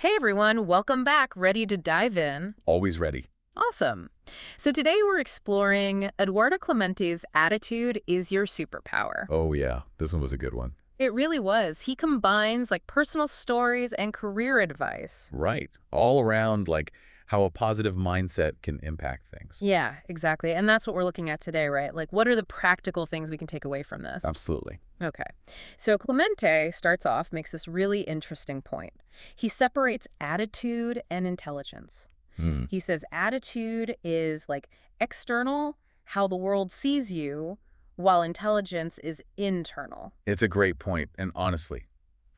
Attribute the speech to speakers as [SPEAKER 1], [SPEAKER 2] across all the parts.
[SPEAKER 1] Hey everyone, welcome back. Ready to dive in?
[SPEAKER 2] Always ready.
[SPEAKER 1] Awesome. So today we're exploring Eduardo Clemente's Attitude is Your Superpower.
[SPEAKER 2] Oh, yeah. This one was a good one.
[SPEAKER 1] It really was. He combines personal stories and career advice.
[SPEAKER 2] Right. All around, how a positive mindset can impact things.
[SPEAKER 1] Yeah, exactly. And that's what we're looking at today, right? What are the practical things we can take away from this?
[SPEAKER 2] Absolutely.
[SPEAKER 1] Okay. So Clemente starts off, makes this really interesting point. He separates attitude and intelligence.
[SPEAKER 2] Hmm.
[SPEAKER 1] He says attitude is external, how the world sees you, while intelligence is internal.
[SPEAKER 2] It's a great point, and honestly,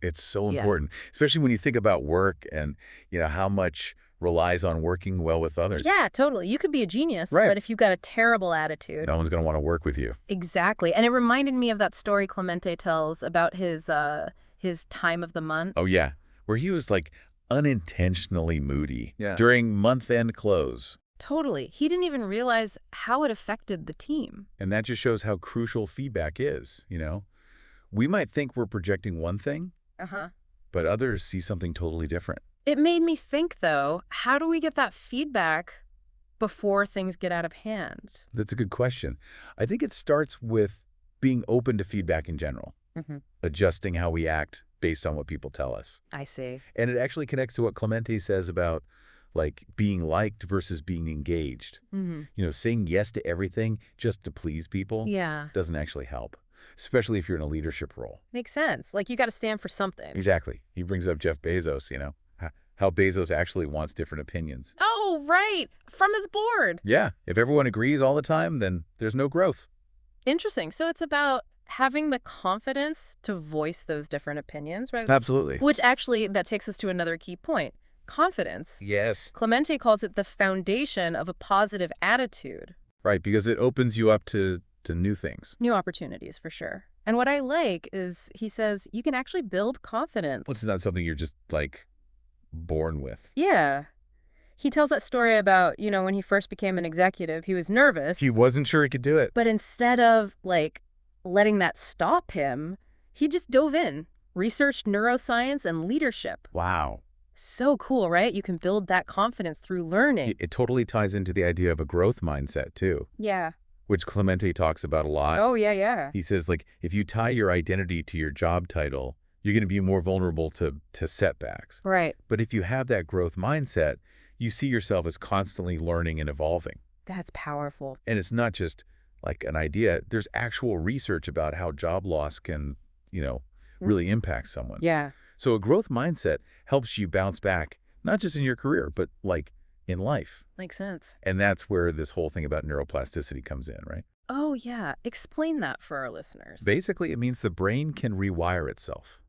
[SPEAKER 2] it's so
[SPEAKER 1] Yeah.
[SPEAKER 2] important, especially when you think about work and, how much relies on working well with others.
[SPEAKER 1] Yeah, totally. You could be a genius,
[SPEAKER 2] Right.
[SPEAKER 1] but if you've got a terrible attitude.
[SPEAKER 2] No one's going to want to work with you.
[SPEAKER 1] Exactly. And it reminded me of that story Clemente tells about his time of the month.
[SPEAKER 2] Oh, yeah. Where he was, unintentionally moody
[SPEAKER 1] Yeah.
[SPEAKER 2] during month-end close.
[SPEAKER 1] Totally. He didn't even realize how it affected the team.
[SPEAKER 2] And that just shows how crucial feedback is. We might think we're projecting one thing,
[SPEAKER 1] Uh-huh.
[SPEAKER 2] but others see something totally different.
[SPEAKER 1] It made me think, though, how do we get that feedback before things get out of hand?
[SPEAKER 2] That's a good question. I think it starts with being open to feedback in general,
[SPEAKER 1] Mm-hmm.
[SPEAKER 2] adjusting how we act based on what people tell us.
[SPEAKER 1] I see.
[SPEAKER 2] And it actually connects to what Clemente says about being liked versus being engaged.
[SPEAKER 1] Mm-hmm.
[SPEAKER 2] Saying yes to everything just to please people
[SPEAKER 1] Yeah.
[SPEAKER 2] doesn't actually help, especially if you're in a leadership role.
[SPEAKER 1] Makes sense. You got to stand for something.
[SPEAKER 2] Exactly. He brings up Jeff Bezos, how Bezos actually wants different opinions.
[SPEAKER 1] Oh, right. From his board.
[SPEAKER 2] Yeah, if everyone agrees all the time, then there's no growth.
[SPEAKER 1] Interesting. So it's about having the confidence to voice those different opinions, right?
[SPEAKER 2] Absolutely.
[SPEAKER 1] Which actually, that takes us to another key point. Confidence.
[SPEAKER 2] Yes.
[SPEAKER 1] Clemente calls it the foundation of a positive attitude.
[SPEAKER 2] Right, because it opens you up to new things.
[SPEAKER 1] New opportunities, for sure. And what I like is he says you can actually build confidence.
[SPEAKER 2] Well, it's not something you're just, born with.
[SPEAKER 1] Yeah. He tells that story about, when he first became an executive, he was nervous.
[SPEAKER 2] He wasn't sure he could do it.
[SPEAKER 1] But instead of, letting that stop him, he just dove in, researched neuroscience and leadership.
[SPEAKER 2] Wow.
[SPEAKER 1] So cool, right? You can build that confidence through learning.
[SPEAKER 2] It totally ties into the idea of a growth mindset, too,
[SPEAKER 1] Yeah.
[SPEAKER 2] which Clemente talks about a lot.
[SPEAKER 1] Oh, yeah.
[SPEAKER 2] He says, if you tie your identity to your job title, you're going to be more vulnerable to setbacks.
[SPEAKER 1] Right.
[SPEAKER 2] But if you have that growth mindset, you see yourself as constantly learning and evolving.
[SPEAKER 1] That's powerful.
[SPEAKER 2] And it's not just an idea. There's actual research about how job loss can, really impact someone.
[SPEAKER 1] Yeah.
[SPEAKER 2] So a growth mindset helps you bounce back, not just in your career, but in life.
[SPEAKER 1] Makes sense.
[SPEAKER 2] And that's where this whole thing about neuroplasticity comes in, right?
[SPEAKER 1] Oh, yeah. Explain that for our listeners.
[SPEAKER 2] Basically, it means the brain can rewire itself.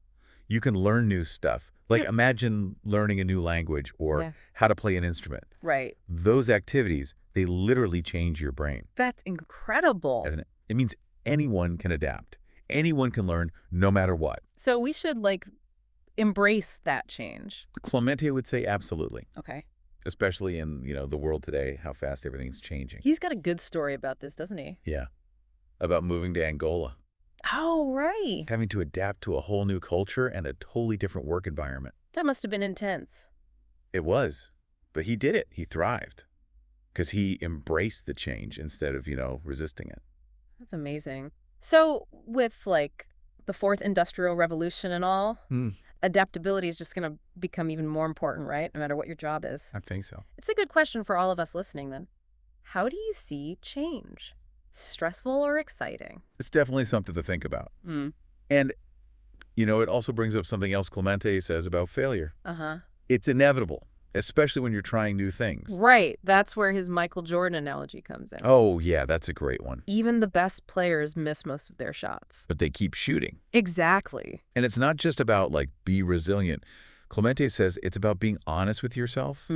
[SPEAKER 2] You can learn new stuff. Imagine learning a new language or
[SPEAKER 1] Yeah.
[SPEAKER 2] how to play an instrument.
[SPEAKER 1] Right.
[SPEAKER 2] Those activities, they literally change your brain,
[SPEAKER 1] That's incredible.
[SPEAKER 2] doesn't it? It means anyone can adapt. Anyone can learn no matter what.
[SPEAKER 1] So we should, embrace that change.
[SPEAKER 2] Clemente would say absolutely,
[SPEAKER 1] Okay.
[SPEAKER 2] especially in, the world today, how fast everything's changing.
[SPEAKER 1] He's got a good story about this, doesn't he?
[SPEAKER 2] Yeah. About moving to Angola,
[SPEAKER 1] Oh, right.
[SPEAKER 2] having to adapt to a whole new culture and a totally different work environment.
[SPEAKER 1] That must have been intense.
[SPEAKER 2] It was, but he did it. He thrived because he embraced the change instead of, resisting it.
[SPEAKER 1] That's amazing. So with, the fourth industrial revolution and all, adaptability is just going to become even more important, right? No matter what your job is.
[SPEAKER 2] I think so.
[SPEAKER 1] It's a good question for all of us listening, then. How do you see change? Stressful or exciting?
[SPEAKER 2] It's definitely something to think about.
[SPEAKER 1] Mm.
[SPEAKER 2] And, it also brings up something else Clemente says about failure.
[SPEAKER 1] Uh-huh.
[SPEAKER 2] It's inevitable, especially when you're trying new things.
[SPEAKER 1] Right. That's where his Michael Jordan analogy comes in.
[SPEAKER 2] Oh, yeah, that's a great one.
[SPEAKER 1] Even the best players miss most of their shots.
[SPEAKER 2] But they keep shooting.
[SPEAKER 1] Exactly.
[SPEAKER 2] And it's not just about, be resilient. Clemente says it's about being honest with yourself,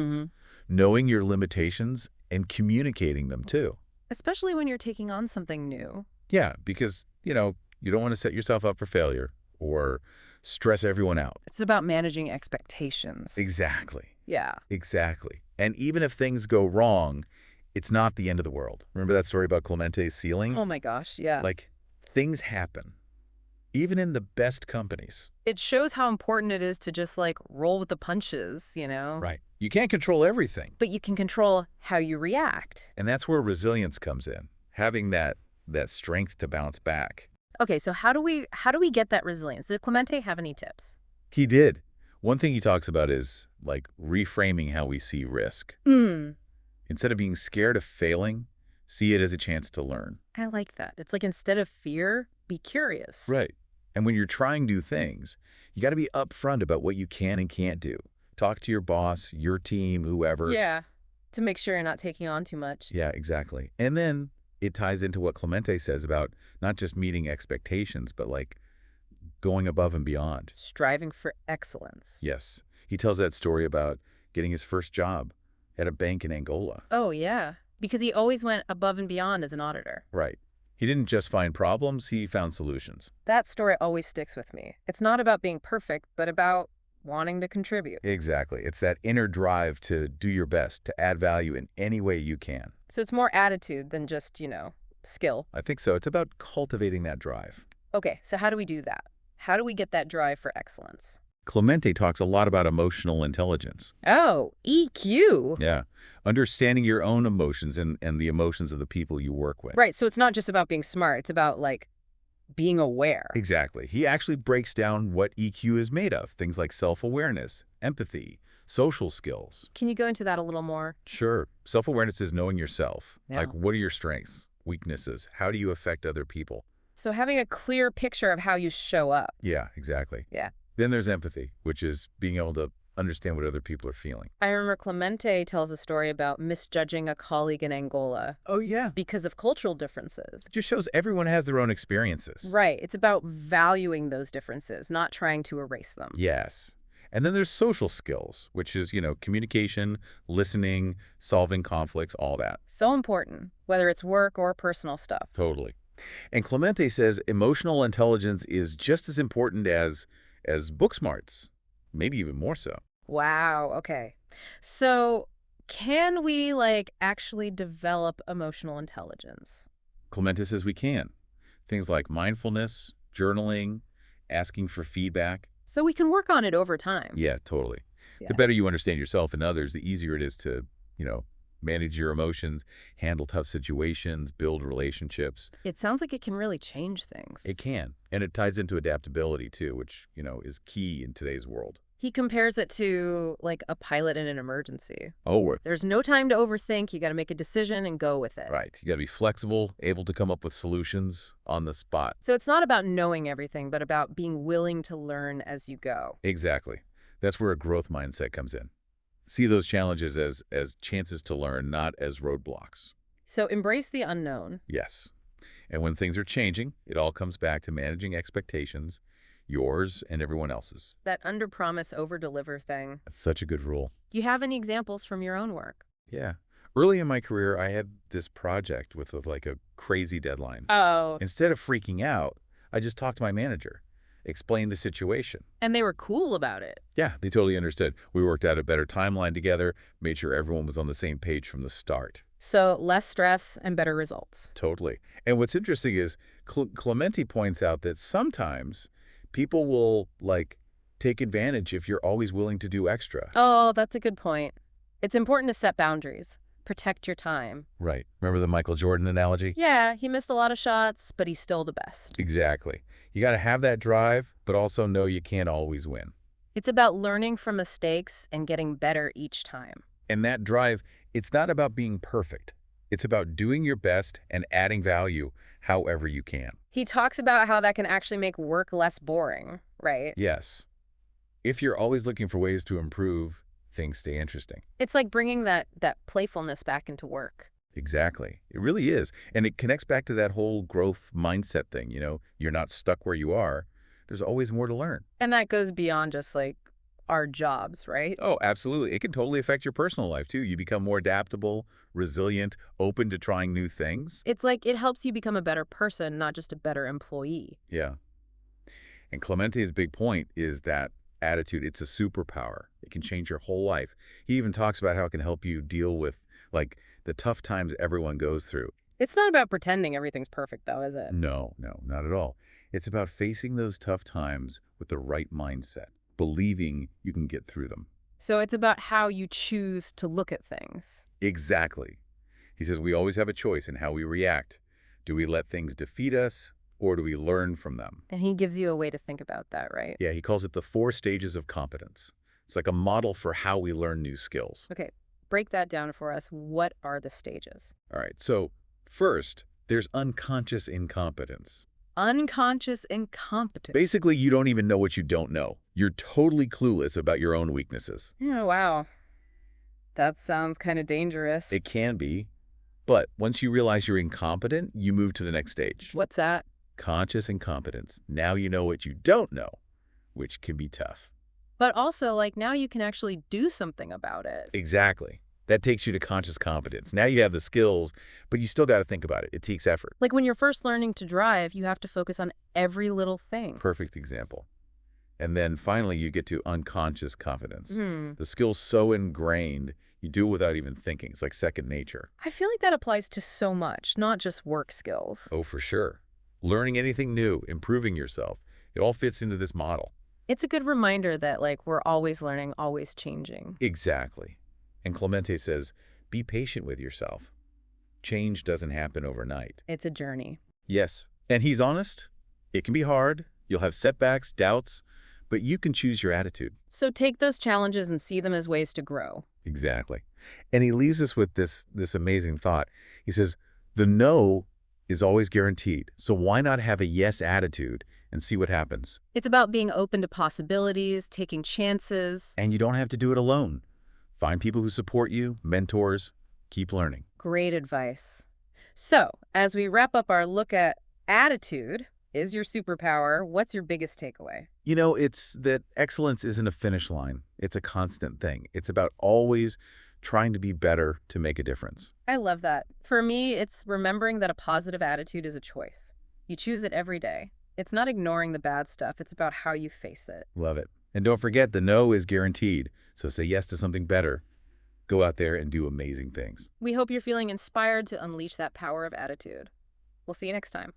[SPEAKER 2] knowing your limitations, and communicating them, too.
[SPEAKER 1] Especially when you're taking on something new.
[SPEAKER 2] Yeah, because, you don't want to set yourself up for failure or stress everyone out.
[SPEAKER 1] It's about managing expectations.
[SPEAKER 2] Exactly.
[SPEAKER 1] Yeah.
[SPEAKER 2] Exactly. And even if things go wrong, it's not the end of the world. Remember that story about Clemente's ceiling?
[SPEAKER 1] Oh my gosh, yeah.
[SPEAKER 2] Things happen. even in the best companies.
[SPEAKER 1] It shows how important it is to just like roll with the punches, you know?
[SPEAKER 2] Right. You can't control everything.
[SPEAKER 1] But you can control how you react.
[SPEAKER 2] And that's where resilience comes in, having that strength to bounce back.
[SPEAKER 1] Okay, so how do we get that resilience? Did Clemente have any tips?
[SPEAKER 2] He did. One thing he talks about is like reframing how we see risk.
[SPEAKER 1] Hmm.
[SPEAKER 2] Instead of being scared of failing, see it as a chance to learn.
[SPEAKER 1] I like that. It's like instead of fear, be curious.
[SPEAKER 2] Right. And when you're trying new things, you got to be upfront about what you can and can't do. Talk to your boss, your team, whoever.
[SPEAKER 1] Yeah. To make sure you're not taking on too much.
[SPEAKER 2] Yeah, exactly. And then it ties into what Clemente says about not just meeting expectations, but like going above and beyond.
[SPEAKER 1] Striving for excellence.
[SPEAKER 2] Yes. He tells that story about getting his first job at a bank in Angola.
[SPEAKER 1] Oh, yeah. Because he always went above and beyond as an auditor.
[SPEAKER 2] Right. He didn't just find problems, he found solutions.
[SPEAKER 1] That story always sticks with me. It's not about being perfect, but about wanting to contribute.
[SPEAKER 2] Exactly. It's that inner drive to do your best, to add value in any way you can.
[SPEAKER 1] So it's more attitude than just, skill.
[SPEAKER 2] I think so. It's about cultivating that drive.
[SPEAKER 1] Okay, so how do we do that? How do we get that drive for excellence?
[SPEAKER 2] Clemente talks a lot about emotional intelligence.
[SPEAKER 1] Oh, EQ.
[SPEAKER 2] Yeah. Understanding your own emotions and the emotions of the people you work with.
[SPEAKER 1] Right, so it's not just about being smart. It's about, being aware.
[SPEAKER 2] Exactly. He actually breaks down what EQ is made of. Things like self-awareness, empathy, social skills.
[SPEAKER 1] Can you go into that a little more?
[SPEAKER 2] Sure. Self-awareness is knowing yourself.
[SPEAKER 1] Yeah.
[SPEAKER 2] Like, what are your strengths, weaknesses? How do you affect other people?
[SPEAKER 1] So having a clear picture of how you show up.
[SPEAKER 2] Yeah, exactly.
[SPEAKER 1] Yeah.
[SPEAKER 2] Then there's empathy, which is being able to understand what other people are feeling.
[SPEAKER 1] I remember Clemente tells a story about misjudging a colleague in Angola
[SPEAKER 2] Oh, yeah.
[SPEAKER 1] because of cultural differences.
[SPEAKER 2] It just shows everyone has their own experiences.
[SPEAKER 1] Right. It's about valuing those differences, not trying to erase them.
[SPEAKER 2] Yes. And then there's social skills, which is, communication, listening, solving conflicts, all that.
[SPEAKER 1] So important, whether it's work or personal stuff.
[SPEAKER 2] Totally. And Clemente says emotional intelligence is just as important as book smarts, maybe even more so.
[SPEAKER 1] Wow. Okay. So can we actually develop emotional intelligence?
[SPEAKER 2] Clemente says we can. Things like mindfulness, journaling, asking for feedback.
[SPEAKER 1] So we can work on it over time.
[SPEAKER 2] Yeah, totally.
[SPEAKER 1] Yeah.
[SPEAKER 2] The better you understand yourself and others, the easier it is to, manage your emotions, handle tough situations, build relationships.
[SPEAKER 1] It sounds like it can really change things.
[SPEAKER 2] It can. And it ties into adaptability too, which, is key in today's world.
[SPEAKER 1] He compares it to a pilot in an emergency.
[SPEAKER 2] Oh,
[SPEAKER 1] There's no time to overthink. You got to make a decision and go with it.
[SPEAKER 2] right. You got to be flexible, able to come up with solutions on the spot.
[SPEAKER 1] So it's not about knowing everything, but about being willing to learn as you go.
[SPEAKER 2] Exactly. That's where a growth mindset comes in. See those challenges as chances to learn, not as roadblocks.
[SPEAKER 1] So embrace the unknown.
[SPEAKER 2] Yes. And when things are changing, it all comes back to managing expectations, yours and everyone else's.
[SPEAKER 1] That under-promise, over-deliver thing.
[SPEAKER 2] That's such a good rule.
[SPEAKER 1] Do you have any examples from your own work?
[SPEAKER 2] Yeah. Early in my career, I had this project with a crazy deadline.
[SPEAKER 1] Oh.
[SPEAKER 2] Instead of freaking out, I just talked to my manager, explained the situation.
[SPEAKER 1] And they were cool about it.
[SPEAKER 2] Yeah, they totally understood. We worked out a better timeline together, made sure everyone was on the same page from the start.
[SPEAKER 1] So less stress and better results.
[SPEAKER 2] Totally. And what's interesting is Clemente points out that sometimes people will, take advantage if you're always willing to do extra.
[SPEAKER 1] Oh, that's a good point. It's important to set boundaries. Protect your time.
[SPEAKER 2] Right. Remember the Michael Jordan analogy?
[SPEAKER 1] Yeah, he missed a lot of shots, but he's still the best.
[SPEAKER 2] Exactly. You got to have that drive, but also know you can't always win.
[SPEAKER 1] It's about learning from mistakes and getting better each time.
[SPEAKER 2] And that drive, it's not about being perfect. It's about doing your best and adding value however you can.
[SPEAKER 1] He talks about how that can actually make work less boring, right?
[SPEAKER 2] Yes. If you're always looking for ways to improve, things stay interesting.
[SPEAKER 1] It's like bringing that playfulness back into work.
[SPEAKER 2] Exactly. It really is. And it connects back to that whole growth mindset thing. You're not stuck where you are. There's always more to learn.
[SPEAKER 1] And that goes beyond just our jobs, right?
[SPEAKER 2] Oh, absolutely. It can totally affect your personal life too. You become more adaptable, resilient, open to trying new things.
[SPEAKER 1] It's like it helps you become a better person, not just a better employee.
[SPEAKER 2] Yeah. And Clemente's big point is that attitude, it's a superpower. It can change your whole life. He even talks about how it can help you deal with the tough times everyone goes through.
[SPEAKER 1] It's not about pretending everything's perfect though, is it?
[SPEAKER 2] No, not at all. It's about facing those tough times with the right mindset, believing you can get through them.
[SPEAKER 1] So it's about how you choose to look at things.
[SPEAKER 2] Exactly. He says we always have a choice in how we react. Do we let things defeat us, or do we learn from them?
[SPEAKER 1] And he gives you a way to think about that, right?
[SPEAKER 2] Yeah, he calls it the 4 stages of competence. It's like a model for how we learn new skills.
[SPEAKER 1] Okay, break that down for us. What are the stages?
[SPEAKER 2] All right, so first, there's unconscious incompetence.
[SPEAKER 1] Unconscious incompetence.
[SPEAKER 2] Basically, you don't even know what you don't know. You're totally clueless about your own weaknesses.
[SPEAKER 1] Oh, wow. That sounds kind of dangerous.
[SPEAKER 2] It can be, but once you realize you're incompetent, you move to the next stage.
[SPEAKER 1] What's that?
[SPEAKER 2] Conscious incompetence. Now you know what you don't know, which can be tough.
[SPEAKER 1] But also, like, now you can actually do something about it.
[SPEAKER 2] Exactly. That takes you to conscious competence. Now you have the skills, but you still got to think about it. It takes effort.
[SPEAKER 1] Like when you're first learning to drive, you have to focus on every little thing.
[SPEAKER 2] Perfect example. And then finally, you get to unconscious competence.
[SPEAKER 1] Hmm.
[SPEAKER 2] The skill's so ingrained, you do it without even thinking. It's like second nature.
[SPEAKER 1] I feel like that applies to so much, not just work skills.
[SPEAKER 2] Oh, for sure. Learning anything new, improving yourself, it all fits into this model.
[SPEAKER 1] It's a good reminder that, like, we're always learning, always changing.
[SPEAKER 2] Exactly. And Clemente says, be patient with yourself. Change doesn't happen overnight.
[SPEAKER 1] It's a journey.
[SPEAKER 2] Yes. And he's honest. It can be hard. You'll have setbacks, doubts, but you can choose your attitude.
[SPEAKER 1] So take those challenges and see them as ways to grow.
[SPEAKER 2] Exactly. And he leaves us with this amazing thought. He says, the no is always guaranteed. So why not have a yes attitude and see what happens?
[SPEAKER 1] It's about being open to possibilities, taking chances.
[SPEAKER 2] And you don't have to do it alone. Find people who support you, mentors, keep learning.
[SPEAKER 1] Great advice. So, as we wrap up our look at attitude, is your superpower, what's your biggest takeaway?
[SPEAKER 2] You know, it's that excellence isn't a finish line. It's a constant thing. It's about always trying to be better to make a difference.
[SPEAKER 1] I love that. For me, it's remembering that a positive attitude is a choice. You choose it every day. It's not ignoring the bad stuff. It's about how you face it.
[SPEAKER 2] Love it. And don't forget, the no is guaranteed. So say yes to something better. Go out there and do amazing things.
[SPEAKER 1] We hope you're feeling inspired to unleash that power of attitude. We'll see you next time.